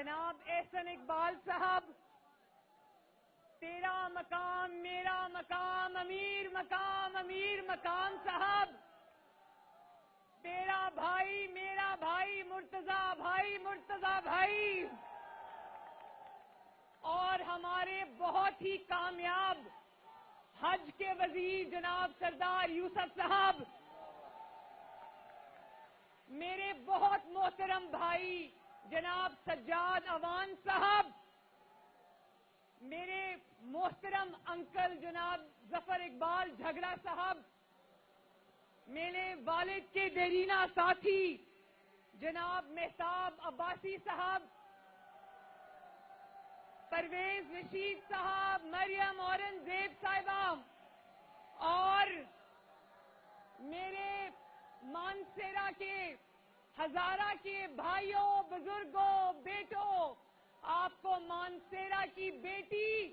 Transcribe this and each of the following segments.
جناب احسن اقبال صاحب، تیرا مقام میرا مقام، امیر مقام امیر مقام صاحب، تیرا بھائی میرا بھائی مرتضی بھائی، اور ہمارے بہت ہی کامیاب حج کے وزیر جناب سردار یوسف صاحب، میرے بہت محترم بھائی جناب سجاد اوان صاحب، میرے محترم انکل جناب ظفر اقبال جھگڑا صاحب، میرے والد کے دیرینہ ساتھی جناب مہتاب عباسی صاحب، پرویز رشید صاحب، مریم اورنگزیب صاحبہ، اور میرے مانسیرا کے ہزارہ کے بھائیوں بزرگوں بیٹوں، آپ کو مانسیرا کی بیٹی،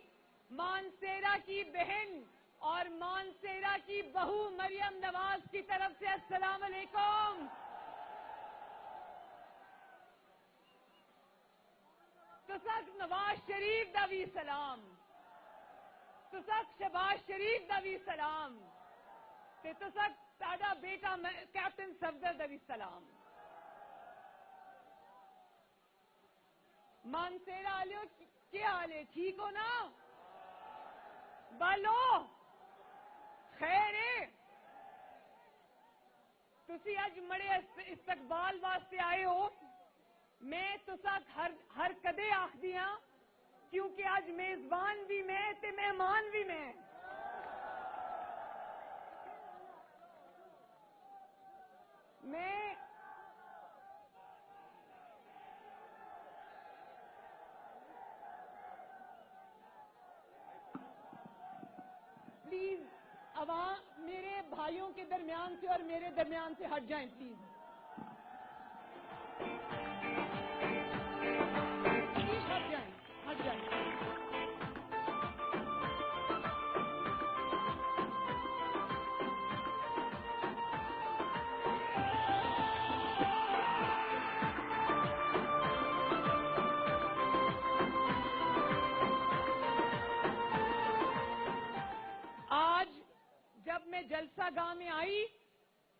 مانسیرا کی بہن اور مانسیرا کی بہو مریم نواز کی طرف سے السلام علیکم۔ تسک نواز شریف دا بھی سلام، تسک شہباز شریف دا بھی سلام، تے تسک ساڈا بیٹا کیپٹن صفدر دا بھی سلام۔ مانسیرا والو کیا حال ہے؟ ٹھیک ہو نا؟ بالو خیر ہے؟ تسی اج مڑے استقبال واسطے آئے ہو، میں تسک ہر کدے آخدی ہاں کیونکہ اج میزبان بھی میں تے مہمان بھی میں۔ پلیز عوام میرے بھائیوں کے درمیان سے اور میرے درمیان سے ہٹ جائیں پلیز۔ پلیز ہٹ جائیں، ہٹ جائیں۔ آج جب میں جلسہ گاہ میں آئی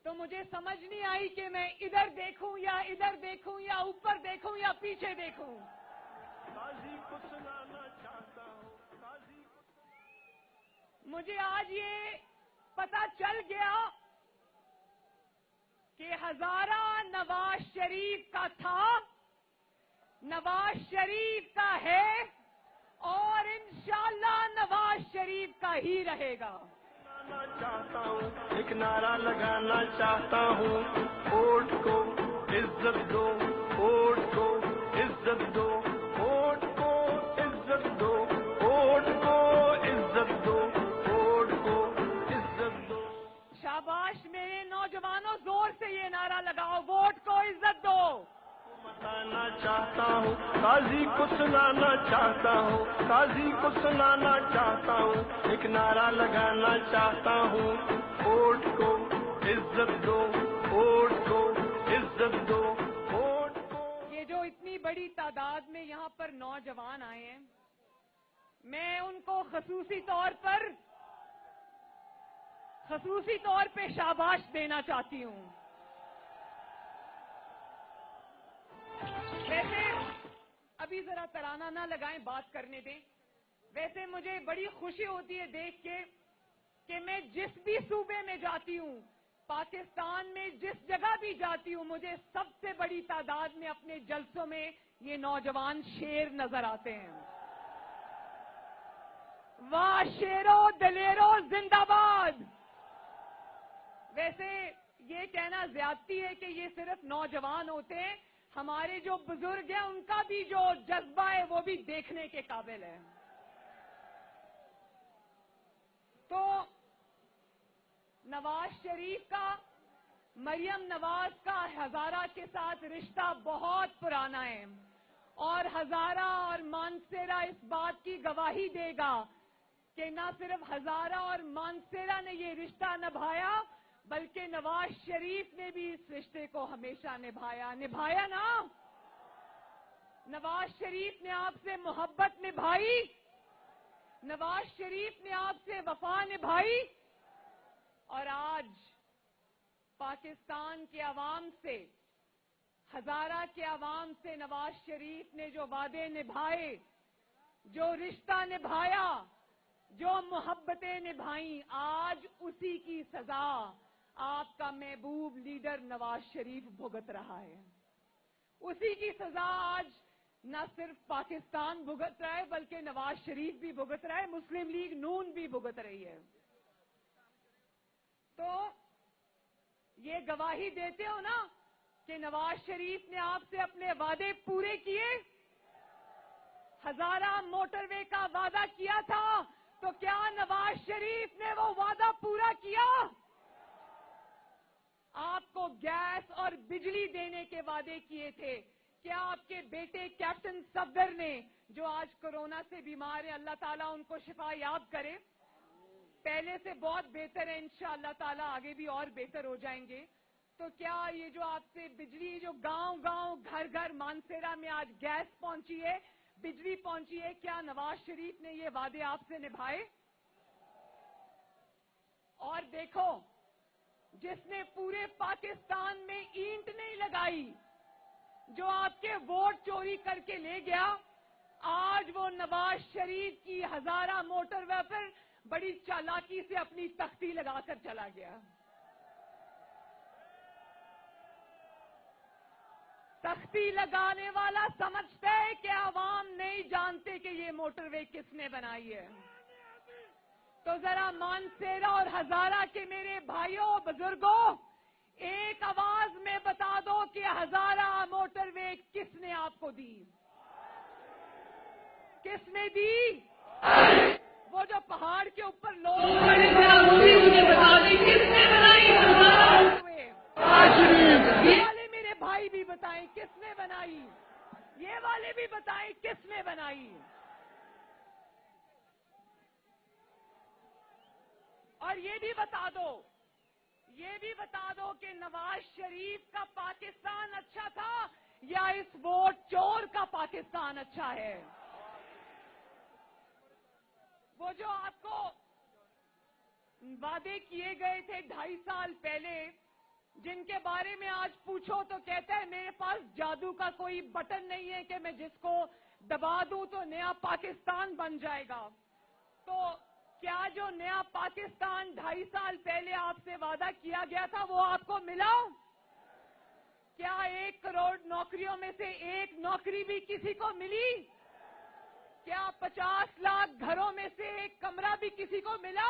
تو مجھے سمجھ نہیں آئی کہ میں ادھر دیکھوں یا ادھر دیکھوں یا اوپر دیکھوں یا پیچھے دیکھوں۔ مجھے آج یہ پتہ چل گیا کہ ہزارہ نواز شریف کا تھا، نواز شریف کا ہے اور انشاءاللہ نواز شریف کا ہی رہے گا۔ چاہتا ہوں ایک نعرہ لگانا چاہتا ہوں، ووٹ کو عزت دو، ووٹ کو عزت دو، ووٹ کو عزت دو، ووٹ کو عزت دو، ووٹ کو عزت دو۔ شاباش میرے نوجوانوں، زور سے یہ نعرہ لگاؤ، ووٹ کو عزت دو۔ بتانا چاہتا ہوں، قاضی کو سنانا چاہتا ہوں، قاضی کو سنانا چاہتا ہوں، ایک نعرہ لگانا چاہتا ہوں، ووٹ کو عزت دو، ووٹ کو عزت دو، ووٹ کو۔ یہ جو اتنی بڑی تعداد میں یہاں پر نوجوان آئے ہیں، میں ان کو خصوصی طور پہ شاباش دینا چاہتی ہوں۔ ویسے ابھی ذرا ترانہ نہ لگائیں، بات کرنے دیں۔ ویسے مجھے بڑی خوشی ہوتی ہے دیکھ کے کہ میں جس بھی صوبے میں جاتی ہوں، پاکستان میں جس جگہ بھی جاتی ہوں، مجھے سب سے بڑی تعداد میں اپنے جلسوں میں یہ نوجوان شیر نظر آتے ہیں۔ واہ شیرو دلیرو زندہ باد۔ ویسے یہ کہنا زیادتی ہے کہ یہ صرف نوجوان ہوتے ہیں، ہمارے جو بزرگ ہیں ان کا بھی جو جذبہ ہے وہ بھی دیکھنے کے قابل ہے۔ تو نواز شریف کا، مریم نواز کا ہزارہ کے ساتھ رشتہ بہت پرانا ہے، اور ہزارہ اور مانسیرا اس بات کی گواہی دے گا کہ نہ صرف ہزارہ اور مانسیرا نے یہ رشتہ نبھایا بلکہ نواز شریف نے بھی اس رشتے کو ہمیشہ نبھایا نا۔ नवाज शरीफ ने आपसे मोहब्बत निभाई, नवाज शरीफ ने आपसे वफा निभाई, और आज पाकिस्तान के अवाम से, हजारा के अवाम से नवाज शरीफ ने जो वादे निभाए, जो रिश्ता निभाया, जो मोहब्बतें निभाई, आज उसी की सजा आपका महबूब लीडर नवाज शरीफ भुगत रहा है। उसी की सजा आज न सिर्फ पाकिस्तान भुगत रहा है, बल्कि नवाज शरीफ भी भुगत रहा है, मुस्लिम लीग नून भी भुगत रही है। तो ये गवाही देते हो ना कि नवाज शरीफ ने आपसे अपने वादे पूरे किए। हजारा मोटरवे का वादा किया था, तो क्या नवाज शरीफ ने वो वादा पूरा किया? आपको गैस और बिजली देने के वादे किए थे। क्या आपके बेटे कैप्टन सफदर ने, जो आज कोरोना से बीमार है, अल्लाह ताला उनको शिफा याब करे, पहले से बहुत बेहतर है, इंशाअल्लाह ताला आगे भी और बेहतर हो जाएंगे, तो क्या ये जो आपसे बिजली, जो गांव गांव घर घर मानसेरा में आज गैस पहुंची है, बिजली पहुंची है, क्या नवाज शरीफ ने ये वादे आपसे निभाए? और देखो, जिसने पूरे पाकिस्तान में ईंट नहीं लगाई, जो आपके वोट चोरी करके ले गया, आज वो नवाज शरीफ की हजारा मोटरवे पर बड़ी चालाकी से अपनी तख्ती लगाकर चला गया। तख्ती लगाने वाला समझता है कि आवाम नहीं जानते कि ये मोटरवे किसने बनाई है। तो जरा मानसेरा और हजारा के मेरे भाइयों बुजुर्गों, एक आवाज में बता दो कि हजारा मोटरवे किसने आपको दी? किसने दी? वो जो पहाड़ के ऊपर लोग मुझे बता दें किसने बनाई हजारा मोटरवे? ये वाले मेरे भाई भी बताएं किसने बनाई, ये वाले भी बताएं किसने बनाई। और ये भी बता दो कि नवाज शरीफ का पाकिस्तान अच्छा था या इस वोट चोर का पाकिस्तान अच्छा है? वो जो आपको वादे किए गए थे 2.5 साल पहले, जिनके बारे में आज पूछो तो कहता है मेरे पास जादू का कोई बटन नहीं है कि मैं जिसको दबा दूं तो नया पाकिस्तान बन जाएगा। तो क्या जो नया पाकिस्तान 2.5 साल पहले आपसे वादा किया गया था वो आपको मिला? क्या 1 करोड़ नौकरियों में से एक नौकरी भी किसी को मिली? क्या 50 लाख घरों में से एक कमरा भी किसी को मिला?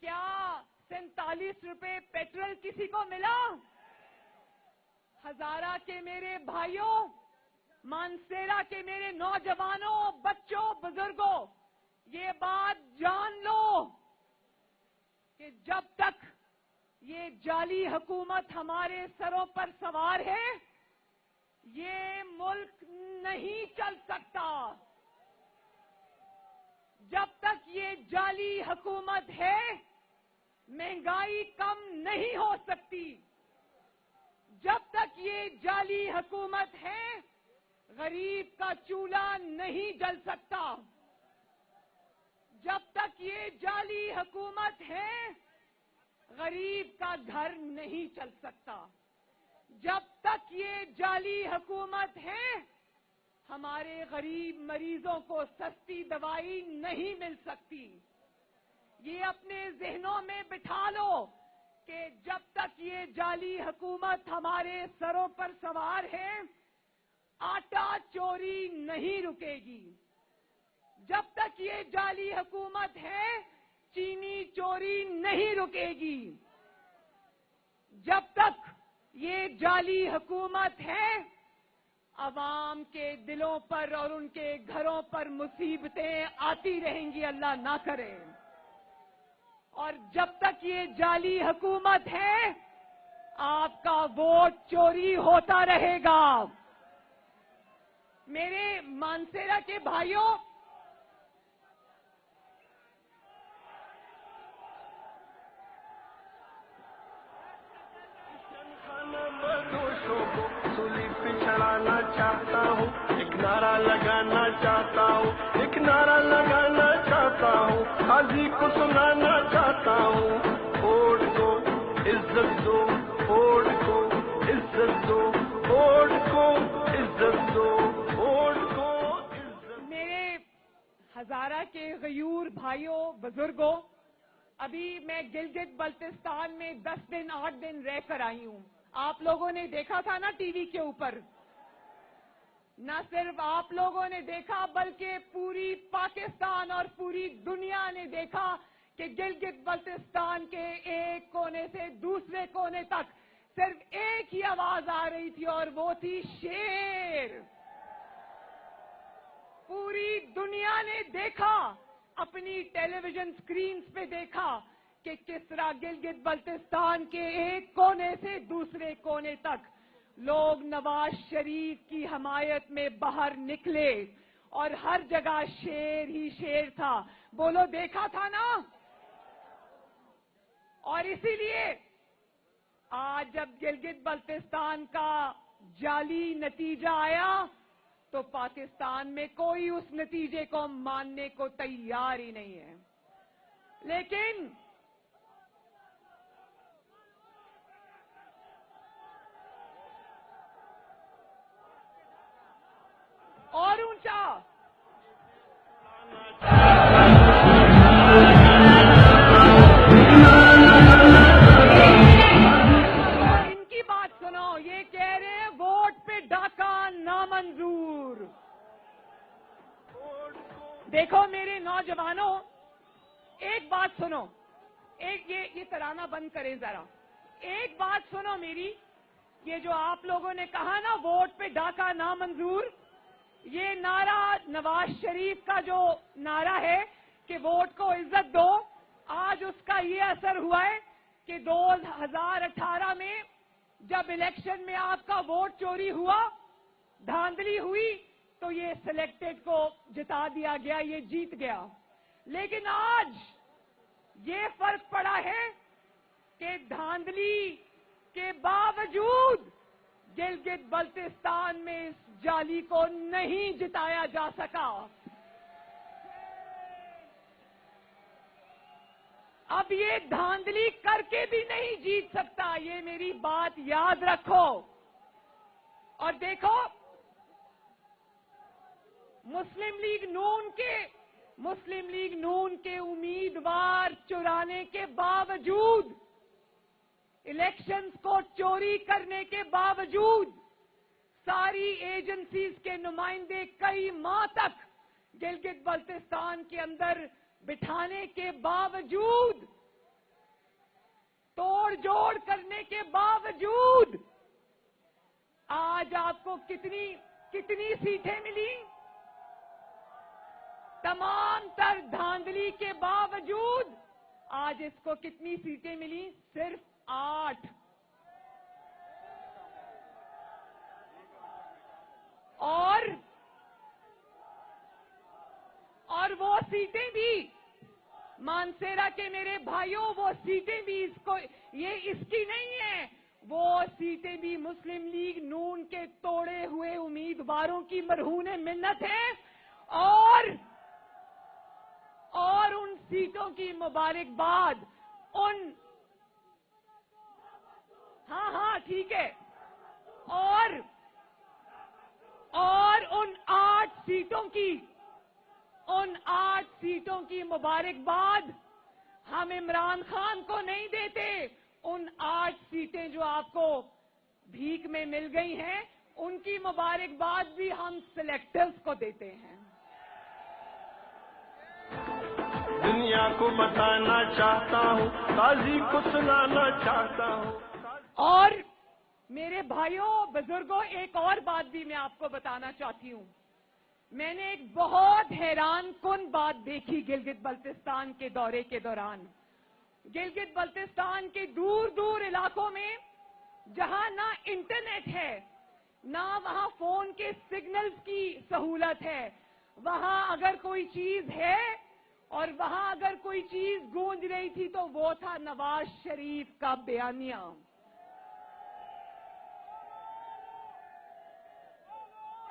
क्या 47 रुपए पेट्रोल किसी को मिला? हजारा के मेरे भाइयों, मानसेरा के मेरे नौजवानों, बच्चों, बुजुर्गों, ये बात जान लो कि जब तक ये जाली हुकूमत हमारे सरों पर सवार है, ये मुल्क नहीं चल सकता। जब तक ये जाली हुकूमत है, महंगाई कम नहीं हो सकती। जब तक ये जाली हुकूमत है, गरीब का चूल्हा नहीं जल सकता। जब तक ये जाली हुकूमत है, गरीब का घर नहीं चल सकता। जब तक ये जाली हुकूमत है, हमारे गरीब मरीजों को सस्ती दवाई नहीं मिल सकती। ये अपने जहनों में बिठा लो कि जब तक ये जाली हुकूमत हमारे सरों पर सवार है, आटा चोरी नहीं रुकेगी। जब तक ये जाली हुकूमत है, चीनी चोरी नहीं रुकेगी। जब तक ये जाली हुकूमत है, अवाम के दिलों पर और उनके घरों पर मुसीबतें आती रहेंगी, अल्लाह ना करे। और जब तक ये जाली हुकूमत है, आपका वोट चोरी होता रहेगा। मेरे मानसेरा के भाइयों, चढ़ाना चाह लगाना चाहता हूँ, एक नारा लगाना चाहता हूँ, काजी को सुनाना चाहता हूँ, वोट को इज्जत दो, वोट को इज्जत दो, वोट को इज्जत दो, वोट को इज्जत। मेरे हजारा के गयूर भाइयों बुजुर्गों, अभी मैं गिलगित बल्तिस्तान में 10 दिन 8 दिन रह कर आई हूँ। आप लोगों ने देखा था ना टीवी के ऊपर, न सिर्फ आप लोगों ने देखा बल्कि पूरी पाकिस्तान और पूरी दुनिया ने देखा कि गिलगित बल्तिस्तान के एक कोने से दूसरे कोने तक सिर्फ एक ही आवाज आ रही थी और वो थी शेर। पूरी दुनिया ने देखा, अपनी टेलीविजन स्क्रीन्स पे देखा कि किस तरह गिलगित बल्तिस्तान के एक कोने से दूसरे कोने तक लोग नवाज शरीफ की हमायत में बाहर निकले और हर जगह शेर ही शेर था। बोलो, देखा था ना? और इसीलिए आज जब गिलगित बल्तिस्तान का जाली नतीजा आया तो पाकिस्तान में कोई उस नतीजे को मानने को तैयार ही नहीं है। लेकिन और ऊंचा इनकी बात सुनो, ये कह रहे हैं वोट पे डाका नामंजूर। देखो मेरे नौजवानों, एक बात सुनो, एक ये तराना बंद करें जरा। एक बात सुनो मेरी, ये जो आप लोगों ने कहा ना वोट पे डाका नामंजूर, ये नारा नवाज शरीफ का जो नारा है कि वोट को इज्जत दो, आज उसका ये असर हुआ है कि 2018 में जब इलेक्शन में आपका वोट चोरी हुआ, धांधली हुई, तो ये सिलेक्टेड को जिता दिया गया, ये जीत गया। लेकिन आज ये फर्क पड़ा है कि धांधली के बावजूद गिलगित बल्तिस्तान में इस जाली को नहीं जिताया जा सका। अब ये धांधली करके भी नहीं जीत सकता, ये मेरी बात याद रखो। और देखो, मुस्लिम लीग नून के उम्मीदवार चुराने के बावजूद, इलेक्शंस को चोरी करने के बावजूद, सारी एजेंसीज के नुमाइंदे कई माह तक गिलगित बल्तिस्तान के अंदर बिठाने के बावजूद, तोड़ जोड़ करने के बावजूद, आज आपको कितनी सीटें मिली? तमाम तर धांधली के बावजूद आज इसको कितनी सीटें मिली? सिर्फ 8। और वो सीटें भी, मानसेरा के मेरे भाइयों, वो सीटें भी इसकी नहीं है, वो सीटें भी मुस्लिम लीग नून के तोड़े हुए उम्मीदवारों की मरहूने मिन्नत है। और उन सीटों की मुबारकबाद हाँ ठीक है, और उन 8 सीटों की मुबारकबाद हम इमरान खान को नहीं देते। उन 8 सीटें जो आपको भीख में मिल गई हैं, उनकी मुबारकबाद भी हम सिलेक्टर्स को देते हैं। दुनिया को बताना चाहता हूँ, काजी को सुनाना चाहता हूँ। और मेरे भाइयों बुजुर्गों, एक और बात भी मैं आपको बताना चाहती हूँ। मैंने एक बहुत हैरान कुन बात देखी गिलगित बल्तिस्तान के दौरे के दौरान। गिलगित बल्तिस्तान के दूर दूर इलाकों में जहां ना इंटरनेट है, ना वहां फोन के सिग्नल्स की सहूलत है, वहां अगर कोई चीज है और वहां अगर कोई चीज गूंज रही थी तो वो था नवाज शरीफ का बयानिया।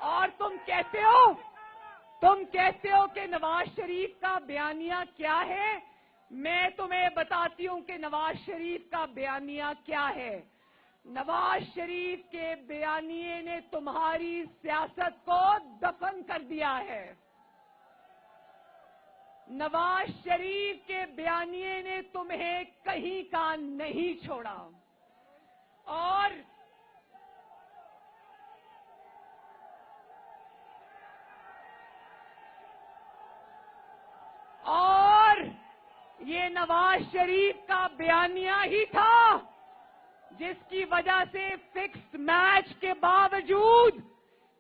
और तुम कहते हो कि नवाज शरीफ का बयानिया क्या है। मैं तुम्हें बताती हूं कि नवाज शरीफ का बयानिया क्या है। नवाज शरीफ के बयानिए ने तुम्हारी सियासत को दफन कर दिया है। नवाज शरीफ के बयानिए ने तुम्हें कहीं का नहीं छोड़ा। और ये नवाज शरीफ का बयानिया ही था जिसकी वजह से फिक्स्ड मैच के बावजूद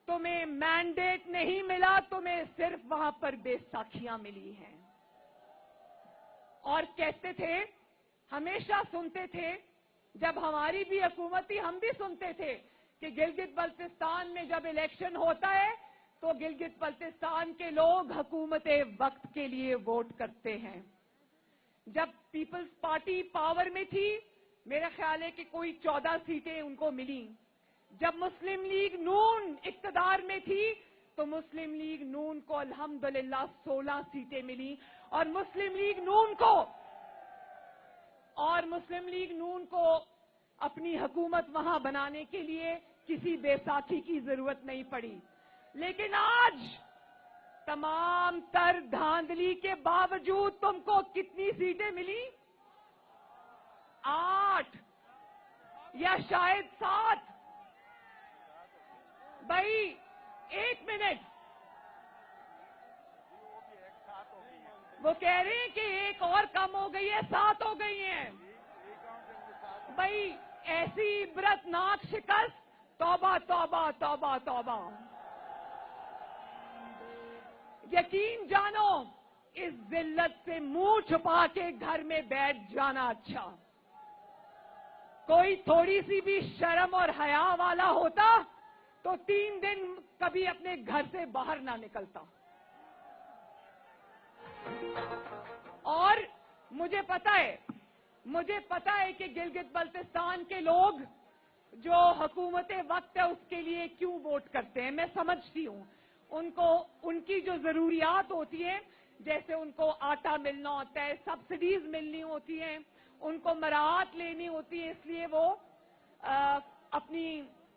तुम्हें मैंडेट नहीं मिला, तुम्हें सिर्फ वहां पर बेसाखियां मिली हैं। और कहते थे, हमेशा सुनते थे, जब हमारी भी हुकूमत थी हम भी सुनते थे कि गिलगित बल्तिस्तान में जब इलेक्शन होता है तो गिलगित बल्तिस्तान के लोग हुकूमत वक्त के लिए वोट करते हैं। जब पीपल्स पार्टी पावर में थी, मेरा ख्याल है कि कोई 14 सीटें उनको मिली। जब मुस्लिम लीग नून इक्तदार में थी तो मुस्लिम लीग नून को अल्हम्दुलिल्लाह 16 सीटें मिली। और मुस्लिम लीग नून को अपनी हुकूमत वहां बनाने के लिए किसी बैसाखी की जरूरत नहीं पड़ी। लेकिन आज तमाम तर धांधली के बावजूद तुमको कितनी सीटें मिली? 8 या शायद 7। भाई एक मिनट, वो कह रहे हैं कि एक और कम हो गई है, 7 हो गई हैं। भाई ऐसी इबरतनाक शिकस्त, तौबा तौबा तौबा तौबा। यकीन जानो, इस जिल्लत से मुंह छुपा के घर में बैठ जाना अच्छा। कोई थोड़ी सी भी शर्म और हया वाला होता तो 3 दिन कभी अपने घर से बाहर ना निकलता। और मुझे पता है कि गिलगित बल्तिस्तान के लोग जो हुकूमत वक्त है उसके लिए क्यों वोट करते हैं। मैं समझती हूं, उनको उनकी जो जरूरियात होती है, जैसे उनको आटा मिलना होता है, सब्सिडीज मिलनी होती हैं, उनको मराहत लेनी होती है, इसलिए वो अपनी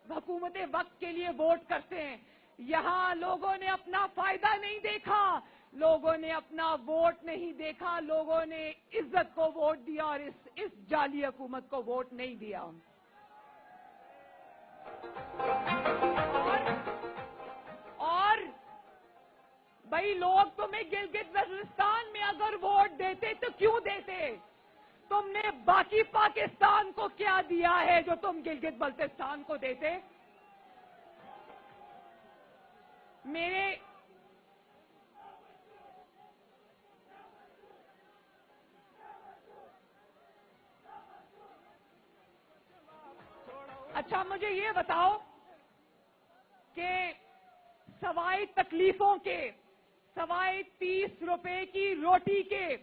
हुकूमत वक्त के लिए वोट करते हैं। यहां लोगों ने अपना फायदा नहीं देखा, लोगों ने अपना वोट नहीं देखा, लोगों ने इज्जत को वोट दिया और इस जाली हुकूमत को वोट नहीं दिया। और भाई लोग तुम्हें गिलगित बल्तिस्तान में अगर वोट देते तो क्यों देते? तुमने बाकी पाकिस्तान को क्या दिया है जो तुम गिलगित बल्तिस्तान को देते? अच्छा मुझे ये बताओ कि सवाए तकलीफों के, सवाए 30 रुपए की रोटी के,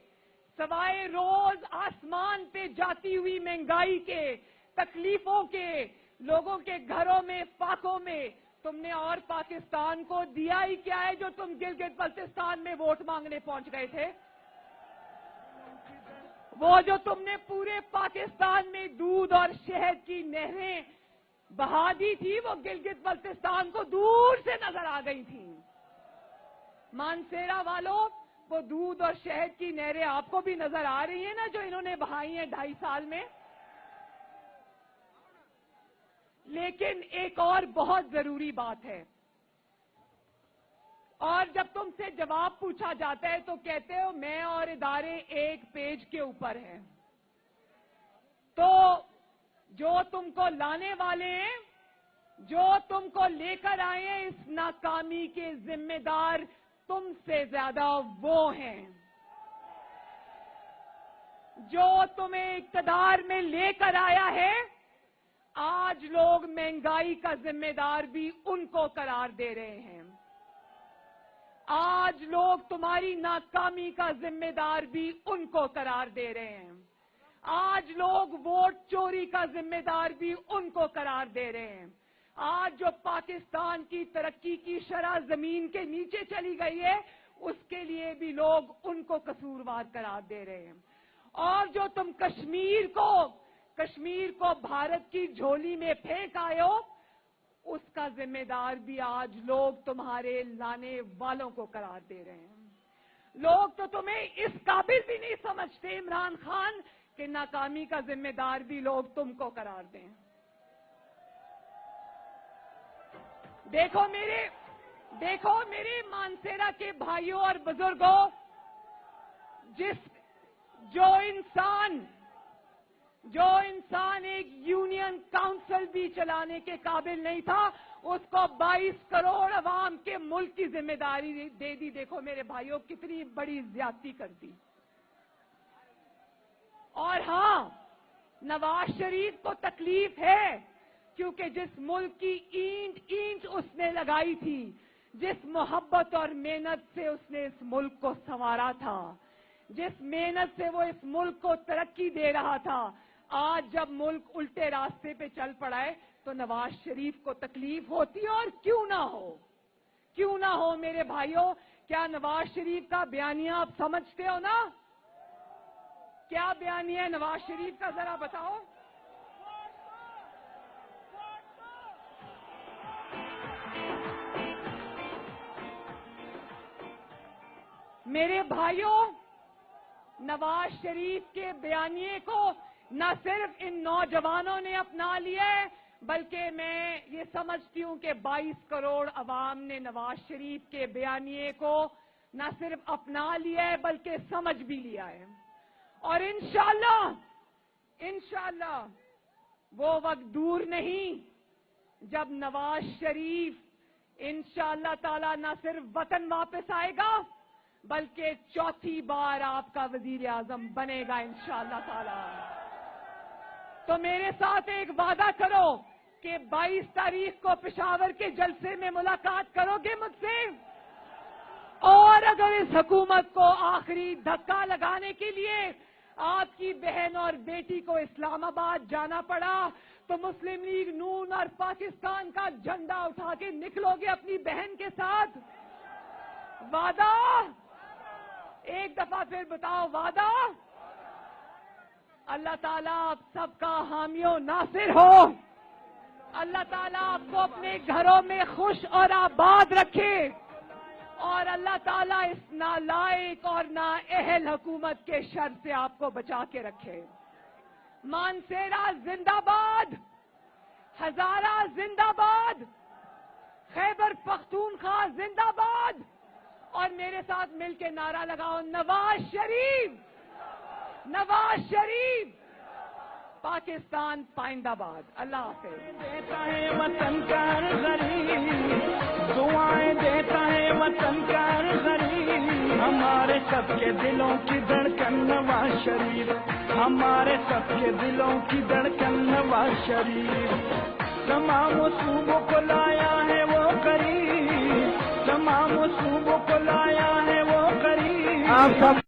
सवाए रोज आसमान पे जाती हुई महंगाई के, तकलीफों के, लोगों के घरों में फाकों में तुमने और पाकिस्तान को दिया ही क्या है जो तुम गिलगित बल्तिस्तान में वोट मांगने पहुंच गए थे? वो जो तुमने पूरे पाकिस्तान में दूध और शहद की नहरें बहा दी थी, वो गिलगित बल्तिस्तान को दूर से नजर आ गई थी। मानसेरा वालों, वो दूध और शहद की नहरें आपको भी नजर आ रही है ना, जो इन्होंने बहाई हैं 2.5 साल में। लेकिन एक और बहुत जरूरी बात है, और जब तुमसे जवाब पूछा जाता है तो कहते हो मैं और इदारे एक पेज के ऊपर हैं। तो जो तुमको लाने वाले हैं, जो तुमको लेकर आए हैं, इस नाकामी के जिम्मेदार तुमसे ज्यादा वो हैं। जो तुम्हें इक्तदार में लेकर आया है, आज लोग महंगाई का जिम्मेदार भी उनको करार दे रहे हैं। आज लोग तुम्हारी नाकामी का जिम्मेदार भी उनको करार दे रहे हैं। आज लोग वोट चोरी का जिम्मेदार भी उनको करार दे रहे हैं। آج جو پاکستان کی ترقی کی شرح زمین کے نیچے چلی گئی ہے اس کے لیے بھی لوگ ان کو قصوروار قرار دے رہے ہیں. اور جو تم کشمیر کو بھارت کی جھولی میں پھینک آئے ہو اس کا ذمہ دار بھی آج لوگ تمہارے لانے والوں کو قرار دے رہے ہیں. لوگ تو تمہیں اس قابل بھی نہیں سمجھتے عمران خان کہ ناکامی کا ذمہ دار بھی لوگ تم کو قرار دیں. دیکھو میرے مانسیرا کے بھائیوں اور بزرگوں، جو انسان ایک یونین کاؤنسل بھی چلانے کے قابل نہیں تھا اس کو 22 کروڑ عوام کے ملک کی ذمہ داری دے دی. دیکھو میرے بھائیوں کتنی بڑی زیادتی کر دی. اور ہاں، نواز شریف کو تکلیف ہے کیونکہ جس ملک کی اینٹ اس نے لگائی تھی، جس محبت اور محنت سے اس نے اس ملک کو سنوارا تھا، جس محنت سے وہ اس ملک کو ترقی دے رہا تھا، آج جب ملک الٹے راستے پہ چل پڑا ہے تو نواز شریف کو تکلیف ہوتی ہے. اور کیوں نہ ہو میرے بھائیوں. کیا نواز شریف کا بیانیہ آپ سمجھتے ہو نا؟ کیا بیانیہ ہے نواز شریف کا ذرا بتاؤ. میرے بھائیوں، نواز شریف کے بیانیے کو نہ صرف ان نوجوانوں نے اپنا لیا ہے بلکہ میں یہ سمجھتی ہوں کہ 22 کروڑ عوام نے نواز شریف کے بیانیے کو نہ صرف اپنا لیا ہے بلکہ سمجھ بھی لیا ہے. اور انشاءاللہ وہ وقت دور نہیں جب نواز شریف انشاءاللہ تعالی نہ صرف وطن واپس آئے گا بلکہ چوتھی بار آپ کا وزیر اعظم بنے گا انشاءاللہ تعالی. تو میرے ساتھ ایک وعدہ کرو کہ 22 تاریخ کو پشاور کے جلسے میں ملاقات کرو گے مجھ سے. اور اگر اس حکومت کو آخری دھکا لگانے کے لیے آپ کی بہن اور بیٹی کو اسلام آباد جانا پڑا تو مسلم لیگ نون اور پاکستان کا جھنڈا اٹھا کے نکلو گے اپنی بہن کے ساتھ. وعدہ؟ ایک دفعہ پھر بتاؤ وعدہ. اللہ تعالیٰ آپ سب کا حامی و ناصر ہو. اللہ تعالیٰ آپ کو اپنے گھروں میں خوش اور آباد رکھے اور اللہ تعالیٰ اس نالائق اور نااہل حکومت کے شر سے آپ کو بچا کے رکھے. مانسیرا زندہ باد، ہزارہ زندہ باد، خیبر پختونخوا زندہ باد. اور میرے ساتھ مل کے نعرہ لگاؤ نواز شریف، نواز شریف، پاکستان پائندہ باد. اللہ حافظ. دیتا ہے وطن کا غریب، دعائیں دیتا ہے وطن کا غریب. ہمارے سب کے دلوں کی دھڑکن نواز شریف، ہمارے سب کے دلوں کی دھڑکن نواز شریف. تمام صوبوں کو لایا ہے وہ قریب، تمام صوبوں کو لایا ہے وہ قریب. آپ سب